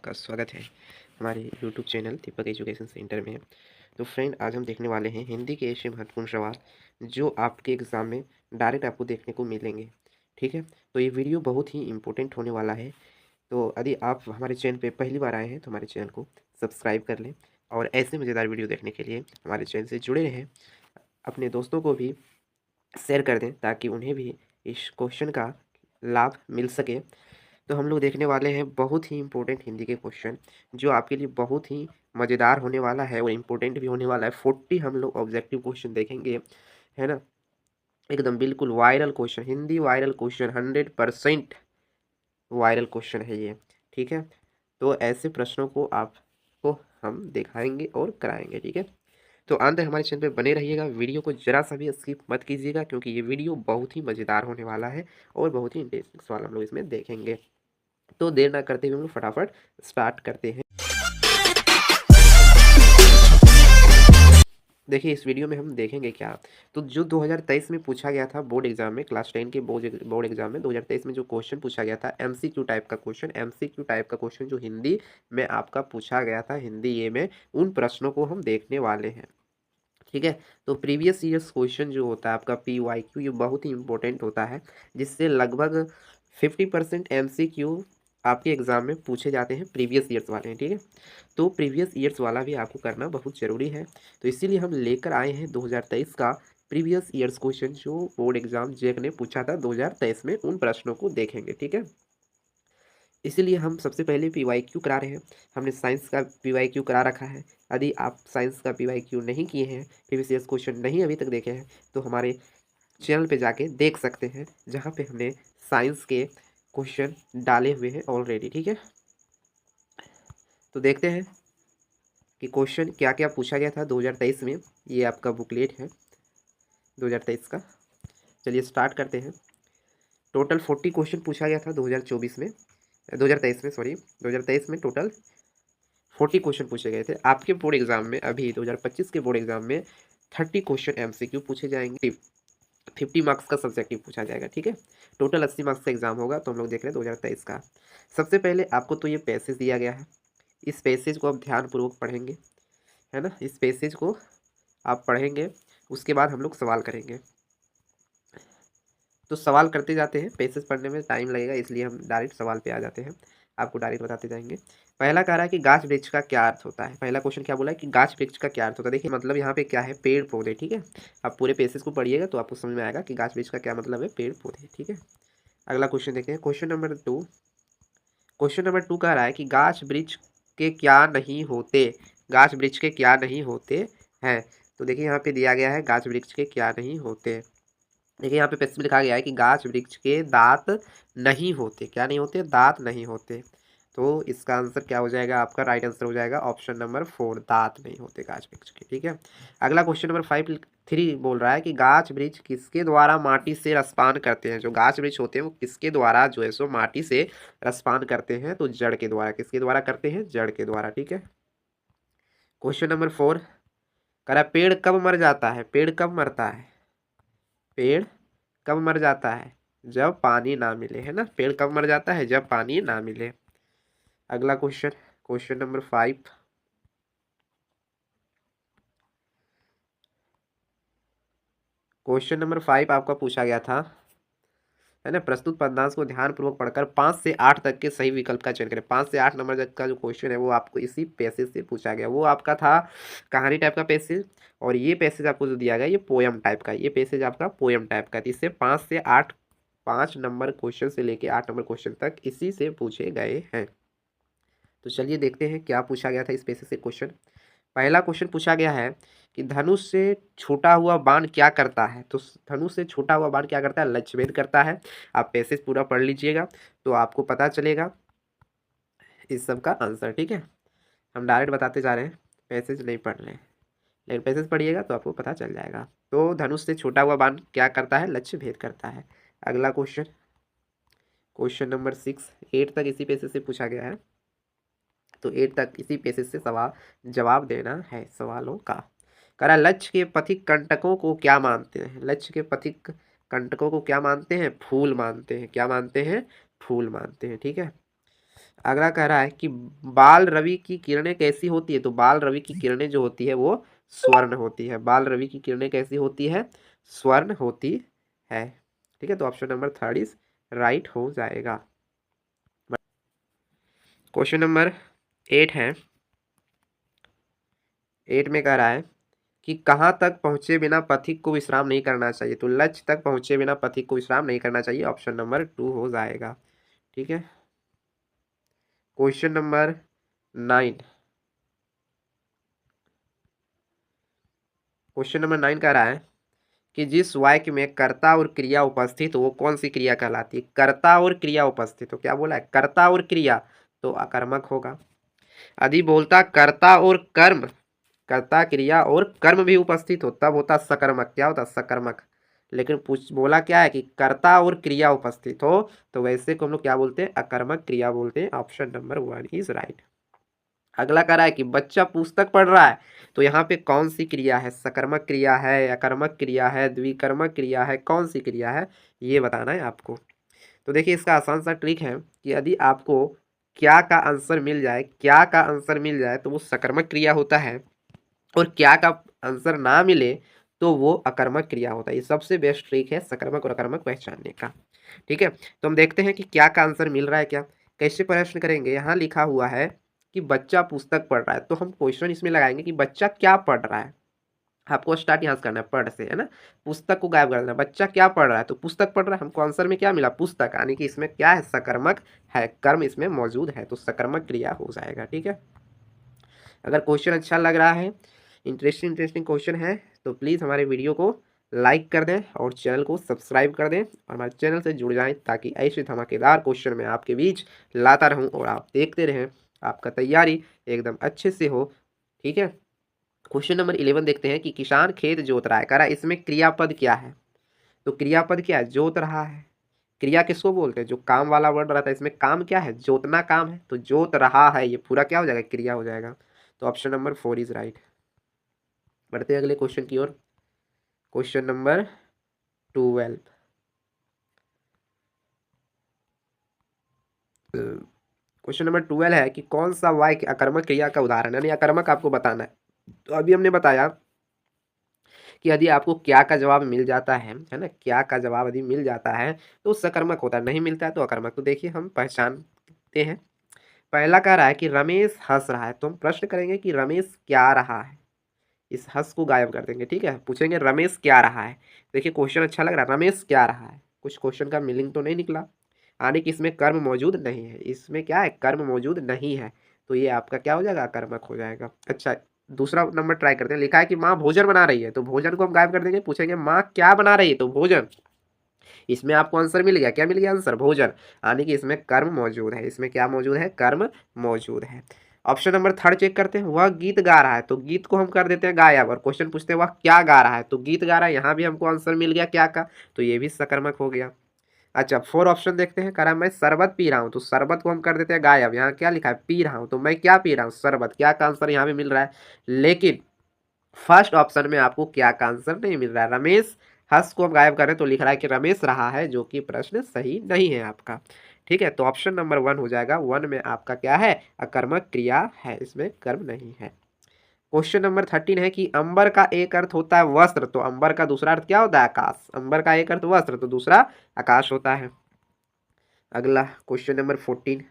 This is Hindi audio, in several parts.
आपका स्वागत है हमारे यूट्यूब चैनल दीपक एजुकेशन सेंटर में। तो फ्रेंड, आज हम देखने वाले हैं हिंदी के ऐसे महत्वपूर्ण सवाल जो आपके एग्ज़ाम में डायरेक्ट आपको देखने को मिलेंगे। ठीक है, तो ये वीडियो बहुत ही इम्पोर्टेंट होने वाला है। तो यदि आप हमारे चैनल पे पहली बार आए हैं तो हमारे चैनल को सब्सक्राइब कर लें और ऐसे मज़ेदार वीडियो देखने के लिए हमारे चैनल से जुड़े रहें। अपने दोस्तों को भी शेयर कर दें ताकि उन्हें भी इस क्वेश्चन का लाभ मिल सके। तो हम लोग देखने वाले हैं बहुत ही इम्पोर्टेंट हिंदी के क्वेश्चन जो आपके लिए बहुत ही मज़ेदार होने वाला है और इम्पोर्टेंट भी होने वाला है। 40 हम लोग ऑब्जेक्टिव क्वेश्चन देखेंगे, है ना। एकदम बिल्कुल viral question, Hindi viral question, 100% viral question है ये। ठीक है, तो ऐसे प्रश्नों को आपको हम दिखाएंगे और कराएंगे। ठीक है, तो अंत तक हमारे चैनल पे बने रहिएगा। वीडियो को जरा सा भी स्किप मत कीजिएगा क्योंकि ये वीडियो बहुत ही मज़ेदार होने वाला है और बहुत ही इंटरेस्टिंग सवाल हम लोग इसमें देखेंगे। तो देर ना करते हुए हम लोग फटाफट स्टार्ट करते हैं। देखिए, इस वीडियो में हम देखेंगे क्या, तो जो 2023 में पूछा गया था बोर्ड एग्जाम में, क्लास 10 के बोर्ड एग्जाम में 2023 में जो क्वेश्चन पूछा गया था एमसीक्यू टाइप का क्वेश्चन, एमसीक्यू टाइप का क्वेश्चन जो हिंदी में आपका पूछा गया था, हिंदी ये में उन प्रश्नों को हम देखने वाले हैं। ठीक है, तो प्रीवियस ईयर्स क्वेश्चन जो होता है आपका PYQ, ये बहुत ही इंपॉर्टेंट होता है जिससे लगभग 50% MCQ आपके एग्जाम में पूछे जाते हैं, प्रीवियस ईयर्स वाले हैं। ठीक है, तो प्रीवियस ईयर्स वाला भी आपको करना बहुत ज़रूरी है। तो इसीलिए हम लेकर आए हैं 2023 का प्रीवियस ईयर्स क्वेश्चन जो बोर्ड एग्जाम जेक ने पूछा था 2023 में, उन प्रश्नों को देखेंगे। ठीक है, इसीलिए हम सबसे पहले PYQ करा रहे हैं। हमने साइंस का PYQ करा रखा है। यदि आप साइंस का PYQ नहीं किए हैं, प्रीवियस ईयर्स क्वेश्चन नहीं अभी तक देखे हैं, तो हमारे चैनल पे जाके देख सकते हैं जहाँ पे हमने साइंस के क्वेश्चन डाले हुए हैं ऑलरेडी। ठीक है, तो देखते हैं कि क्वेश्चन क्या क्या पूछा गया था 2023 में। ये आपका बुकलेट है 2023 का। चलिए स्टार्ट करते हैं। टोटल 40 क्वेश्चन पूछा गया था 2023 में, 2023 में टोटल 40 क्वेश्चन पूछे गए थे। आपके बोर्ड एग्जाम में अभी 2025 के बोर्ड एग्जाम में 30 क्वेश्चन MCQ पूछे जाएंगे, 50 मार्क्स का सब्जेक्टिव पूछा जाएगा। ठीक है, टोटल 80 मार्क्स का एग्जाम होगा। तो हम लोग देख रहे हैं 2023 का। सबसे पहले आपको तो ये पैसेज दिया गया है, इस पैसेज को आप ध्यानपूर्वक पढ़ेंगे, है ना। इस पैसेज को आप पढ़ेंगे, उसके बाद हम लोग सवाल करेंगे। तो सवाल करते जाते हैं, पैसेज पढ़ने में टाइम लगेगा इसलिए हम डायरेक्ट सवाल पे आ जाते हैं, आपको डायरेक्ट बताते जाएंगे। पहला कह रहा है कि गाछ वृक्ष का क्या अर्थ होता है। पहला क्वेश्चन क्या बोला है कि गाछ वृक्ष का क्या अर्थ होता है। देखिए, मतलब यहाँ पे क्या है, पेड़ पौधे। ठीक है, आप पूरे पैसेज को पढ़िएगा तो आपको समझ में आएगा कि गाछ वृक्ष का क्या मतलब है, पेड़ पौधे। ठीक है, अगला क्वेश्चन देखते हैं, क्वेश्चन नंबर 2। क्वेश्चन नंबर 2 कह रहा है कि गाछ वृक्ष के क्या नहीं होते, गाछ वृक्ष के क्या नहीं होते हैं। तो देखिए, यहाँ पे दिया गया है गाछ वृक्ष के क्या नहीं होते। देखिए, यहाँ पे पैसेज में लिखा गया है कि गाछ वृक्ष के दांत नहीं होते। क्या नहीं होते, दांत नहीं होते। तो इसका आंसर क्या हो जाएगा, आपका राइट आंसर हो जाएगा ऑप्शन नंबर 4, दांत नहीं होते गाछ वृक्ष के। ठीक है, अगला क्वेश्चन नंबर 5 बोल रहा है कि गाछ वृक्ष किसके द्वारा माटी से रसपान करते हैं। जो गाछ वृक्ष होते हैं वो किसके द्वारा जो है सो माटी से रसपान करते हैं, तो जड़ के द्वारा। किसके द्वारा करते हैं, जड़ के द्वारा। ठीक है, क्वेश्चन नंबर 4 कह रहा है पेड़ कब मर जाता है। पेड़ कब मरता है, पेड़ कब मर जाता है, जब पानी ना मिले, है ना। पेड़ कब मर जाता है, जब पानी ना मिले। अगला question, question number 5। Question number 5 आपका पूछा गया था, है ना। प्रस्तुत पदांश को ध्यानपूर्वक पढ़कर 5 से 8 तक के सही विकल्प का चयन करें। 5 से 8 नंबर तक का जो क्वेश्चन है वो आपको इसी पैसेज से पूछा गया। वो आपका था कहानी टाइप का पैसेज, और ये पैसेज आपको जो दिया गया ये पोयम टाइप का, ये पैसेज आपका पोयम टाइप का। इससे 5 से 8, 5 नंबर क्वेश्चन से लेके 8 नंबर क्वेश्चन तक इसी से पूछे गए हैं। तो चलिए देखते हैं क्या पूछा गया था इस पैसेज से क्वेश्चन। पहला क्वेश्चन पूछा गया है कि धनुष से छूटा हुआ बाण क्या करता है। तो धनुष से छूटा हुआ बाण क्या करता है, लक्ष्य भेद करता है। आप पैसेज पूरा पढ़ लीजिएगा तो आपको पता चलेगा इस सब का आंसर। ठीक है, हम डायरेक्ट बताते जा रहे हैं, पैसेज नहीं पढ़ रहे हैं, लेकिन पैसेज पढ़िएगा तो आपको पता चल जाएगा। तो धनुष से छूटा हुआ बाण क्या करता है, लक्ष्य भेद करता है। अगला क्वेश्चन, क्वेश्चन नंबर 6, 8 तक इसी पैसेज से पूछा गया है, तो 8 तक इसी पैसेज से सवाल जवाब देना है सवालों का। करा लक्ष्य के पथिक कंटकों को क्या मानते हैं। लक्ष्य के पथिक कंटकों को क्या मानते हैं, फूल मानते हैं। क्या मानते हैं, फूल मानते हैं। ठीक है, अगला कह रहा है कि बाल रवि की किरणें कैसी होती है, तो बाल रवि की किरणें जो होती है वो स्वर्ण होती है। बाल रवि की किरणें कैसी होती है, स्वर्ण होती है। ठीक है, तो ऑप्शन नंबर 3 इज राइट हो जाएगा। क्वेश्चन नंबर 8 है। 8 में कह रहा है कि कहाँ तक पहुंचे बिना पथिक को विश्राम नहीं करना चाहिए, तो लक्ष्य तक पहुंचे बिना पथिक को विश्राम नहीं करना चाहिए। ऑप्शन नंबर 2 हो जाएगा। ठीक है, क्वेश्चन नंबर 9। क्वेश्चन नंबर 9 कह रहा है कि जिस वाक्य में कर्ता और क्रिया उपस्थित हो वो कौन सी क्रिया कहलाती है। कर्ता और क्रिया उपस्थित हो, क्या बोला है, कर्ता और क्रिया, तो अकर्मक होगा। यदि बोलता कर्ता और कर्म, कर्ता क्रिया और कर्म भी उपस्थित हो तब होता सकर्मक, क्या होता सकर्मक। लेकिन पूछ बोला क्या है कि कर्ता और क्रिया उपस्थित हो, तो वैसे को हम लोग क्या बोलते हैं, अकर्मक क्रिया बोलते हैं। Option number 1 is right. अगला कह रहा है कि बच्चा पुस्तक पढ़ रहा है, तो यहाँ पे कौन सी क्रिया है, सकर्मक क्रिया है, अकर्मक क्रिया है, द्विकर्मक क्रिया है, कौन सी क्रिया है, ये बताना है आपको। तो देखिए इसका आसान सा ट्रिक है कि यदि आपको क्या का आंसर मिल जाए, क्या का आंसर मिल जाए तो वो सकर्मक क्रिया होता है, और क्या का आंसर ना मिले तो वो अकर्मक क्रिया होता है। ये सबसे बेस्ट ट्रिक है सकर्मक और अकर्मक पहचानने का। ठीक है, तो हम देखते हैं कि क्या का आंसर मिल रहा है क्या। कैसे प्रश्न करेंगे, यहाँ लिखा हुआ है कि बच्चा पुस्तक पढ़ रहा है, तो हम क्वेश्चन इसमें लगाएंगे कि बच्चा क्या पढ़ रहा है। आपको स्टार्ट यहाँ से करना है, पढ़ से, है ना, पुस्तक को गायब कर देना। बच्चा क्या पढ़ रहा है, तो पुस्तक पढ़ रहा है, हमको आंसर में क्या मिला, पुस्तक, यानी कि इसमें क्या है, सकर्मक है, कर्म इसमें मौजूद है, तो सकर्मक क्रिया हो जाएगा। ठीक है, अगर क्वेश्चन अच्छा लग रहा है, इंटरेस्टिंग क्वेश्चन है, तो प्लीज़ हमारे वीडियो को लाइक कर दें और चैनल को सब्सक्राइब कर दें और हमारे चैनल से जुड़ जाएं, ताकि ऐसे धमाकेदार क्वेश्चन मैं आपके बीच लाता रहूं और आप देखते रहें, आपका तैयारी एकदम अच्छे से हो। ठीक है, क्वेश्चन नंबर 11 देखते हैं कि किसान खेत जोत रहा है, कह रहा है इसमें क्रियापद क्या है, तो क्रियापद क्या है, जोत रहा है। क्रिया किसको बोलते हैं, जो काम वाला वर्ड रहता है, इसमें काम क्या है, जोतना काम है, तो जोत रहा है, ये पूरा क्या हो जाएगा, क्रिया हो जाएगा। तो ऑप्शन नंबर 4 इज राइट। बढ़ते हैं अगले क्वेश्चन की ओर। Question number 12। क्वेश्चन नंबर 12 है कि कौन सा वाक्य अकर्मक क्रिया का उदाहरण है, यानी अकर्मक आपको बताना है। तो अभी हमने बताया कि यदि आपको क्या का जवाब मिल जाता है ना, क्या का जवाब यदि मिल जाता है तो सकर्मक होता है, नहीं मिलता है तो अकर्मक। तो देखिए हम पहचानते हैं। पहला कह रहा है कि रमेश हंस रहा है, तो हम प्रश्न करेंगे कि रमेश क्या रहा है, इस हंस को गायब कर देंगे। ठीक है, पूछेंगे रमेश क्या रहा है। देखिए क्वेश्चन अच्छा लग रहा है, रमेश क्या रहा है, कुछ क्वेश्चन का मीनिंग तो नहीं निकला, यानी कि इसमें कर्म मौजूद नहीं है, इसमें क्या है, कर्म मौजूद नहीं है, तो ये आपका क्या हो जाएगा, कर्मक हो जाएगा। अच्छा, दूसरा नंबर ट्राई करते हैं। लिखा है कि माँ भोजन बना रही है, तो भोजन को हम गायब कर देंगे, पूछेंगे माँ क्या बना रही है, तो भोजन। इसमें आपको आंसर मिल गया, क्या मिल गया आंसर, भोजन, यानी कि इसमें कर्म मौजूद है, इसमें क्या मौजूद है, कर्म मौजूद है। ऑप्शन नंबर 3 चेक करते हैं, वह गीत गा रहा है, तो गीत को हम कर देते हैं गायब और क्वेश्चन पूछते हैं वह क्या गा रहा है, तो गीत गा रहा है, यहाँ भी हमको आंसर मिल गया क्या का, तो ये भी सकर्मक हो गया। अच्छा, 4 ऑप्शन देखते हैं, कह रहा है मैं शरबत पी रहा हूँ, तो शरबत को हम कर देते हैं गायब, यहाँ क्या लिखा है, पी रहा हूँ, तो मैं क्या पी रहा हूँ, शरबत, क्या का आंसर यहाँ भी मिल रहा है। लेकिन फर्स्ट ऑप्शन में आपको क्या का आंसर नहीं मिल रहा है, रमेश हंस को हम गायब करें तो लिख रहा है कि रमेश रहा है, जो कि प्रश्न सही नहीं है आपका। ठीक है, तो ऑप्शन नंबर 1 हो जाएगा। 1 में आपका क्या है, अकर्मक क्रिया है, इसमें कर्म नहीं है। क्वेश्चन नंबर 13 है कि अंबर का एक अर्थ होता है वस्त्र, तो अंबर का दूसरा अर्थ क्या होता है, आकाश। अंबर का एक अर्थ वस्त्र, तो दूसरा आकाश होता है। अगला क्वेश्चन नंबर 14,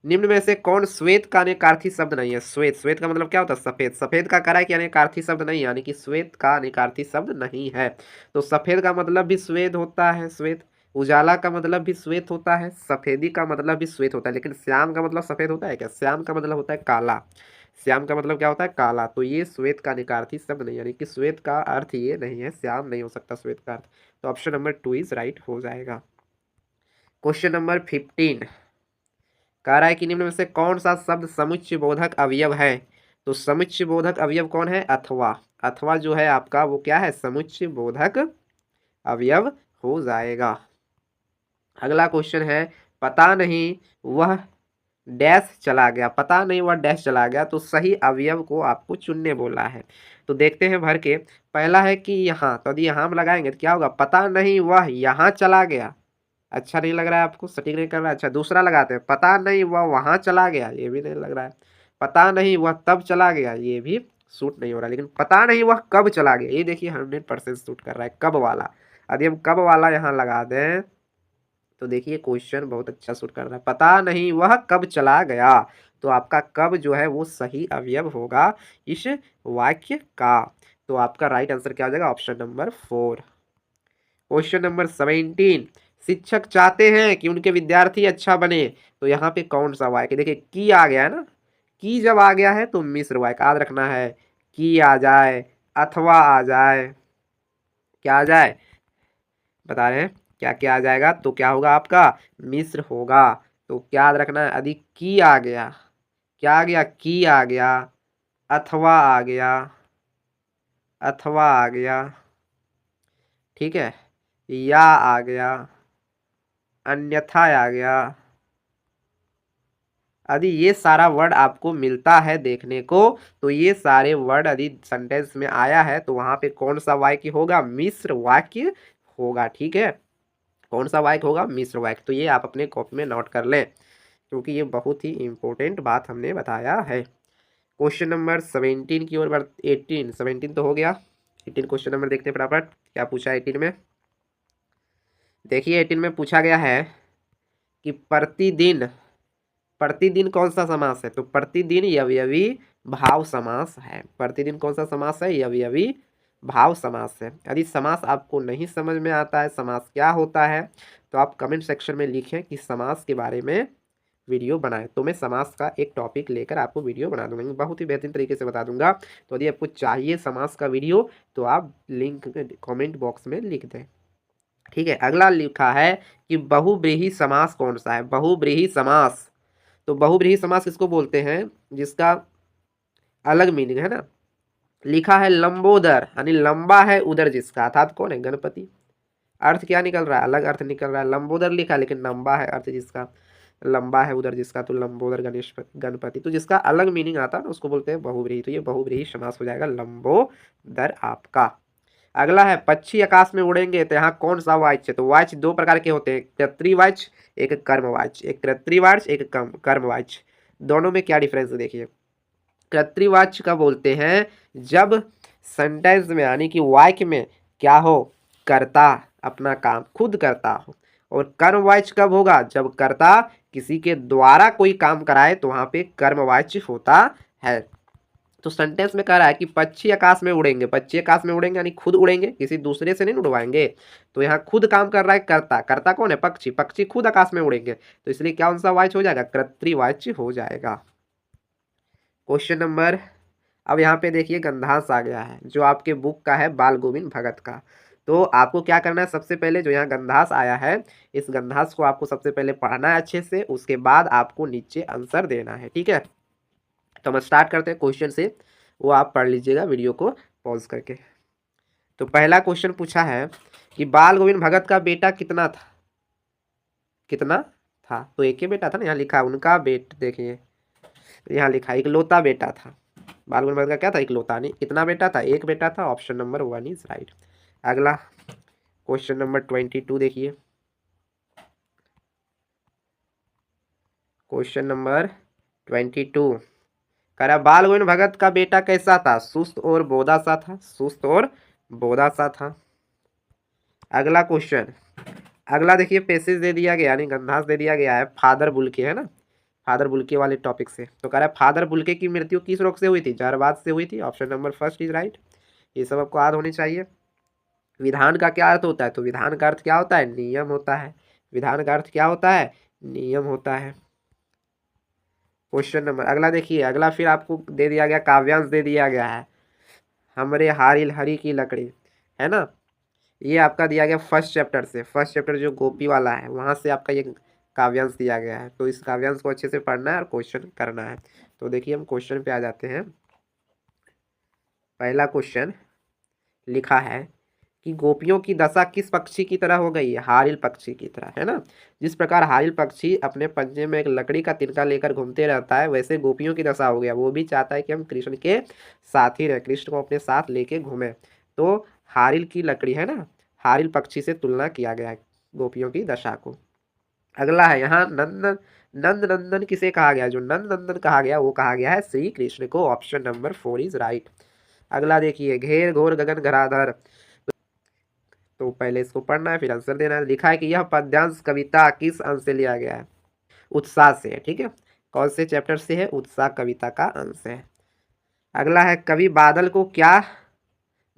निम्न में से कौन श्वेत का अनेकार्थी शब्द नहीं है। श्वेत, श्वेत का मतलब क्या होता है, सफेद। सफेद का करा है कि अनेकार्थी शब्द नहीं, यानी कि श्वेत का अनेकार्थी शब्द नहीं है। तो सफेद का मतलब भी श्वेत होता है, श्वेत। उजाला का मतलब भी श्वेत होता है, सफेदी का मतलब भी श्वेत होता है। लेकिन श्याम का मतलब सफेद होता है क्या, श्याम का मतलब होता है काला। श्याम का मतलब क्या होता है, काला। तो ये श्वेत का अनेकार्थी शब्द नहीं, यानी कि श्वेत का अर्थ ये नहीं है, श्याम नहीं हो सकता श्वेत का अर्थ। तो ऑप्शन नंबर 2 इज राइट हो जाएगा। क्वेश्चन नंबर 15 कह रहा है कि निम्न में से कौन सा शब्द समुच्चय बोधक अवयव है, तो समुच्चय बोधक अवयव कौन है, अथवा। अथवा जो है आपका वो क्या है, समुच्चय बोधक अवयव हो जाएगा। अगला क्वेश्चन है, पता नहीं वह डैश चला गया, पता नहीं वह डैश चला गया, तो सही अवयव को आपको चुनने बोला है। तो देखते हैं भर के। पहला है कि यहाँ, तो यदि यहाँ हम लगाएंगे तो क्या होगा, पता नहीं वह यहाँ चला गया, अच्छा नहीं लग रहा है आपको, सटीक नहीं कर रहा है। अच्छा दूसरा लगाते हैं, पता नहीं वह वहां चला गया, ये भी नहीं लग रहा है। पता नहीं वह तब चला गया, ये भी सूट नहीं हो रहा। लेकिन पता नहीं वह कब चला गया, ये देखिए 100% सूट कर रहा है, कब वाला। यदि हम कब वाला यहाँ लगा दें तो देखिए क्वेश्चन बहुत अच्छा सूट कर रहा है। पता नहीं वह कब चला गया, तो आपका कब जो है वो सही अवयव होगा इस वाक्य का। तो आपका राइट आंसर क्या हो जाएगा, ऑप्शन नंबर 4। क्वेश्चन नंबर 17, शिक्षक चाहते हैं कि उनके विद्यार्थी अच्छा बने, तो यहाँ पे कौन सा वाक्य, देखिए की आ गया है ना, की जब आ गया है तो मिश्र वाक्य याद रखना है। की आ जाए अथवा आ जाए, क्या आ जाए बता रहे हैं, क्या क्या आ जाएगा, तो क्या होगा आपका मिश्र होगा। तो क्या याद रखना है, यदि की आ गया, क्या आ गया, की आ गया, अथवा आ गया, अथवा आ गया, ठीक है, या आ गया, अन्यथा आ गया, यदि ये सारा वर्ड आपको मिलता है देखने को, तो ये सारे वर्ड यदि सेंटेंस में आया है तो वहां पे कौन सा वाक्य होगा, मिश्र वाक्य होगा। ठीक है, कौन सा वाक्य होगा, मिश्र वाक्य। तो ये आप अपने कॉपी में नोट कर लें, क्योंकि ये बहुत ही इंपॉर्टेंट बात हमने बताया है। क्वेश्चन नंबर 17 की ओर 18, 17 तो हो गया। 18 क्वेश्चन नंबर देखते हैं फटाफट, क्या पूछा है 18 में। देखिए 18 में पूछा गया है कि प्रतिदिन, प्रतिदिन कौन सा समास है, तो प्रतिदिन यवयवी भाव समास है। प्रतिदिन कौन सा समास है, यवयवी भाव समास है। यदि समास आपको नहीं समझ में आता है समास क्या होता है, तो आप कमेंट सेक्शन में लिखें कि समास के बारे में वीडियो बनाए, तो मैं समास का एक टॉपिक लेकर आपको वीडियो बना दूंगा, बहुत ही बेहतरीन तरीके से बता दूंगा। तो यदि आपको चाहिए समास का वीडियो तो आप लिंक कमेंट बॉक्स में लिख दें। ठीक है, अगला लिखा है कि बहुब्रीहि समास कौन सा है, बहुब्रीहि समास। तो बहुब्रीहि समास किसको बोलते हैं, जिसका अलग मीनिंग है ना, लिखा है लंबोदर, यानी लंबा है उदर जिसका, अर्थात कौन है, गणपति। अर्थ क्या निकल रहा है, अलग अर्थ निकल रहा है, लंबोदर लिखा लेकिन लंबा है अर्थ जिसका, लंबा है उधर जिसका, तो लंबोदर गणेश गणपति, तो जिसका अलग मीनिंग आता है ना उसको बोलते हैं बहुब्रीहि। तो ये बहुब्रीहि समास हो जाएगा लंबोदर आपका। अगला है पक्षी आकाश में उड़ेंगे, तो यहाँ कौन सा वाच्य, तो वाच्य दो प्रकार के होते हैं, कर्तृवाच्य एक कर्मवाच्य, एक कर्तृवाच्य एक कर्मवाच्य। दोनों में क्या डिफरेंस देखिए। कर्तृवाच्य का बोलते हैं जब सेंटेंस में यानी कि वाक्य में क्या हो, कर्ता अपना काम खुद करता हो। और कर्मवाच्य कब होगा, जब कर्ता किसी के द्वारा कोई काम कराए, तो वहां पे कर्मवाच्य होता है। तो सेंटेंस में कह रहा है कि पक्षी आकाश में उड़ेंगे, पक्षी आकाश में उड़ेंगे यानी खुद उड़ेंगे, किसी दूसरे से नहीं उड़वाएंगे। तो यहाँ खुद काम कर रहा है कर्ता, कर्ता कौन है, पक्षी, पक्षी खुद आकाश में उड़ेंगे, तो इसलिए क्या कौन सा वाच्य हो जाएगा, कर्तृवाच्य हो जाएगा। क्वेश्चन नंबर, अब यहाँ पे देखिए गंधांश आ गया है जो आपके बुक का है बाल गोविंद भगत का। तो आपको क्या करना है, सबसे पहले जो यहाँ गंधांश आया है, इस गंधांश को आपको सबसे पहले पढ़ना है अच्छे से, उसके बाद आपको नीचे आंसर देना है। ठीक है, तो हम स्टार्ट करते हैं क्वेश्चन से, वो आप पढ़ लीजिएगा वीडियो को पॉज करके। तो पहला क्वेश्चन पूछा है कि बाल गोविंद भगत का बेटा कितना था, कितना था, तो एक ही बेटा था ना, यहाँ लिखा उनका बेट, देखिए यहाँ लिखा इकलौता बेटा था। बाल गोविंद भगत का क्या था, इकलौता, नहीं कितना बेटा था, एक बेटा था, ऑप्शन नंबर 1 इज राइट। अगला क्वेश्चन नंबर 22 देखिए, क्वेश्चन नंबर 22 कह रहा बाल गोविंद भगत का बेटा कैसा था, सुस्त और बोदा सा था, सुस्त और बोदा सा था। अगला क्वेश्चन, अगला देखिए पैसेज दे दिया गया, यानी गंधांश दे दिया गया है फादर बुल्के, है ना, फादर बुल्के वाले टॉपिक से। तो कह रहा है फादर बुल्के की मृत्यु किस रोग से हुई थी, जहरबाद से हुई थी, ऑप्शन नंबर 1 इज राइट। ये सब आपको याद होनी चाहिए। विधान का क्या अर्थ होता है, तो विधान का अर्थ क्या होता है, नियम होता है। विधान का अर्थ क्या होता है, नियम होता है। क्वेश्चन नंबर अगला देखिए, अगला फिर आपको दे दिया गया काव्यांश दे दिया गया है, हमरे हारिल हरी की लकड़ी, है ना। ये आपका दिया गया फर्स्ट चैप्टर से, फर्स्ट चैप्टर जो गोपी वाला है वहां से आपका ये काव्यांश दिया गया है। तो इस काव्यांश को अच्छे से पढ़ना है और क्वेश्चन करना है। तो देखिए हम क्वेश्चन पे आ जाते हैं। पहला क्वेश्चन लिखा है कि गोपियों की दशा किस पक्षी की तरह हो गई है, हारिल पक्षी की तरह, है ना। जिस प्रकार हारिल पक्षी अपने पंजे में एक लकड़ी का तिनका लेकर घूमते रहता है, वैसे गोपियों की दशा हो गया, वो भी चाहता है कि हम कृष्ण के साथ ही रहे, कृष्ण को अपने साथ लेके घूमें। तो हारिल की लकड़ी, है ना, हारिल पक्षी से तुलना किया गया है। गोपियों की दशा को। अगला है यहाँ नंदन, नंद नंदन किसे कहा गया, जो नंद नंदन कहा गया वो कहा गया है श्री कृष्ण को। Option number 4 is right. अगला देखिए, घेर घोर गगन घराधर, तो पहले इसको पढ़ना है फिर आंसर देना है। लिखा है कि यह पद्यांश कविता किस अंश से लिया गया है, उत्साह से है, ठीक है। कौन से चैप्टर से है, उत्साह कविता का अंश है। अगला है, कवि बादल को क्या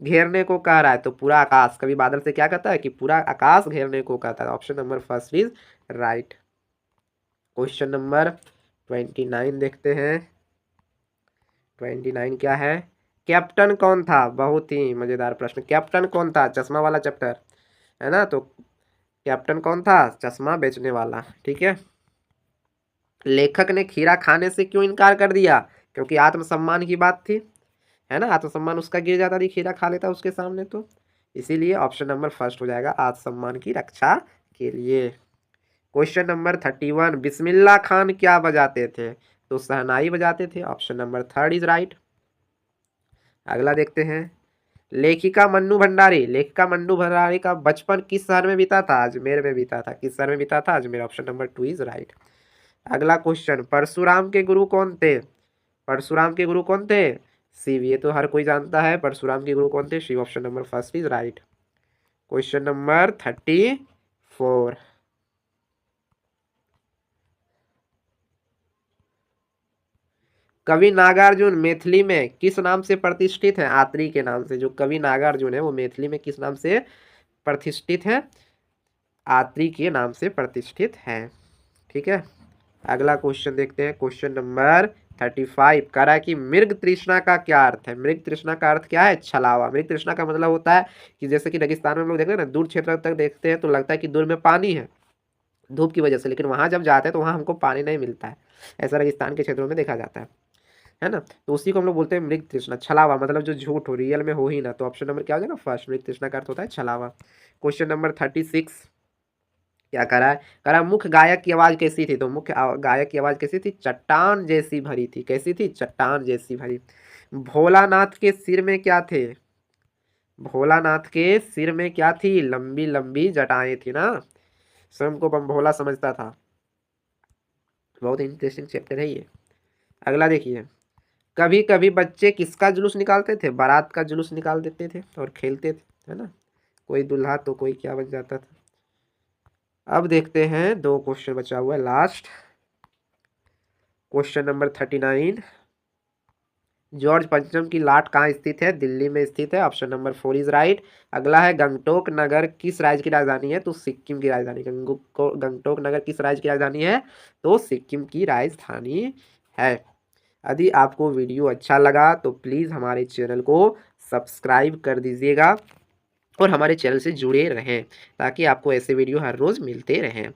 घेरने को कह रहा है, तो पूरा आकाश। कवि बादल से क्या कहता है कि पूरा आकाश घेरने को कहता है। Option number first is right. Question number 29 देखते हैं। 29 क्या है, कैप्टन कौन था, बहुत ही मजेदार प्रश्न। कैप्टन कौन था, चश्मा वाला चैप्टर है ना, तो कैप्टन कौन था, चश्मा बेचने वाला, ठीक है। लेखक ने खीरा खाने से क्यों इनकार कर दिया, क्योंकि आत्मसम्मान की बात थी, है ना, आत्मसम्मान उसका गिर जाता थी, खीरा खा लेता उसके सामने, तो इसीलिए ऑप्शन नंबर फर्स्ट हो जाएगा, आत्मसम्मान की रक्षा के लिए। क्वेश्चन नंबर 31, बिस्मिल्लाह खान क्या बजाते थे, तो शहनाई बजाते थे। Option number third is right. अगला देखते हैं, लेखिका मन्नू भंडारी, लेखिका मन्नू भंडारी का बचपन किस शहर में बीता था, अजमेर में बीता था। किस शहर में बीता था, Ajmer. Option number 2 is right. अगला क्वेश्चन, परशुराम के गुरु कौन थे, परशुराम के गुरु कौन थे, शिव। ये तो हर कोई जानता है, परशुराम के गुरु कौन थे, Shiv. Option number first is right. Question number 34, कवि नागार्जुन मैथिली में किस नाम से प्रतिष्ठित है, आत्री के नाम से। जो कवि नागार्जुन है वो मैथिली में किस नाम से प्रतिष्ठित है, आत्री के नाम से प्रतिष्ठित है, ठीक है। अगला क्वेश्चन देखते हैं, क्वेश्चन नंबर 35, कह रहा है कि मृग तृष्णा का क्या अर्थ है। मृग तृष्णा का अर्थ क्या है, छलावा। मृग तृष्णा का मतलब होता है कि जैसे कि रेगिस्तान में हम लोग देखते हैं ना, दूर क्षेत्र तक देखते हैं तो लगता है कि दूर में पानी है धूप की वजह से, लेकिन वहां जब जाते हैं तो वहां हमको पानी नहीं मिलता है। ऐसा रेगिस्तान के क्षेत्रों में देखा जाता है ना। तो उसी को हम लोग बोलते हैं मृग तृष्णा, छलावा, मतलब जो झूठ हो, रियल में हो ही ना। तो ऑप्शन नंबर क्या हो जाएगा, फर्स्ट। मृग तृष्णा का अर्थ होता है छलावा। क्वेश्चन नंबर 36, क्या करा है, करा मुख्य गायक की आवाज कैसी थी, तो मुख्य गायक की आवाज कैसी थी, चट्टान जैसी भरी थी। कैसी थी, चट्टान जैसी भरी। भोलानाथ के सिर में क्या थे, भोलानाथ के सिर में क्या थी, लंबी लंबी जटाएं थी ना। स्वयं को बम भोला समझता था। बहुत इंटरेस्टिंग चैप्टर है ये। अगला देखिए, कभी कभी बच्चे किसका जुलूस निकालते थे, बारात का जुलूस निकाल देते थे और खेलते थे, है ना। कोई दूल्हा तो कोई क्या बन जाता था। अब देखते हैं, दो क्वेश्चन बचा हुआ है लास्ट। क्वेश्चन नंबर 39, जॉर्ज पंचम की लाट कहाँ स्थित है, दिल्ली में स्थित है। Option number 4 is right. अगला है, गंगटोक नगर किस राज्य की राजधानी है, तो सिक्किम की राजधानी। गंगटोक नगर किस राज्य की राजधानी है, तो सिक्किम की राजधानी है। यदि आपको वीडियो अच्छा लगा तो प्लीज़ हमारे चैनल को सब्सक्राइब कर दीजिएगा और हमारे चैनल से जुड़े रहें, ताकि आपको ऐसे वीडियो हर रोज़ मिलते रहें,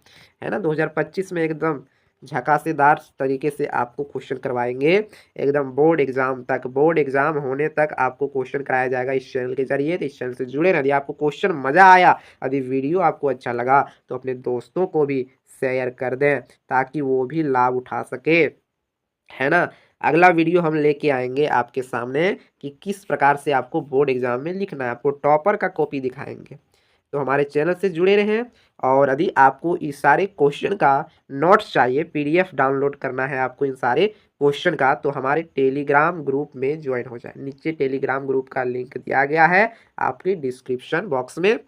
है ना। 2025 में एकदम झकासेदार तरीके से आपको क्वेश्चन करवाएंगे, एकदम बोर्ड एग्जाम तक, बोर्ड एग्जाम होने तक आपको क्वेश्चन कराया जाएगा इस चैनल के जरिए। तो इस चैनल से जुड़े रहें। यदि आपको क्वेश्चन मज़ा आया, यदि वीडियो आपको अच्छा लगा, तो अपने दोस्तों को भी शेयर कर दें, ताकि वो भी लाभ उठा सके, है ना। अगला वीडियो हम लेके आएंगे आपके सामने कि किस प्रकार से आपको बोर्ड एग्जाम में लिखना है, आपको टॉपर का कॉपी दिखाएंगे। तो हमारे चैनल से जुड़े रहें। और यदि आपको इस सारे क्वेश्चन का नोट्स चाहिए, पीडीएफ डाउनलोड करना है आपको इन सारे क्वेश्चन का, तो हमारे टेलीग्राम ग्रुप में ज्वाइन हो जाए। नीचे टेलीग्राम ग्रुप का लिंक दिया गया है आपके डिस्क्रिप्शन बॉक्स में,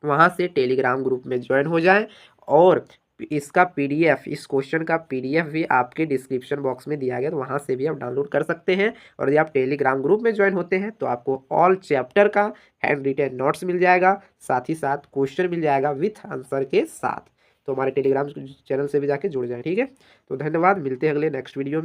वहाँ से टेलीग्राम ग्रुप में ज्वाइन हो जाएं। और इसका पीडीएफ, इस क्वेश्चन का पीडीएफ भी आपके डिस्क्रिप्शन बॉक्स में दिया गया, तो वहाँ से भी आप डाउनलोड कर सकते हैं। और यदि आप टेलीग्राम ग्रुप में ज्वाइन होते हैं तो आपको ऑल चैप्टर का हैंड रिटेन नोट्स मिल जाएगा, साथ ही साथ क्वेश्चन मिल जाएगा विथ आंसर के साथ। तो हमारे टेलीग्राम चैनल से भी जाके जुड़ जाए, ठीक है। तो धन्यवाद, मिलते हैं अगले नेक्स्ट वीडियो में।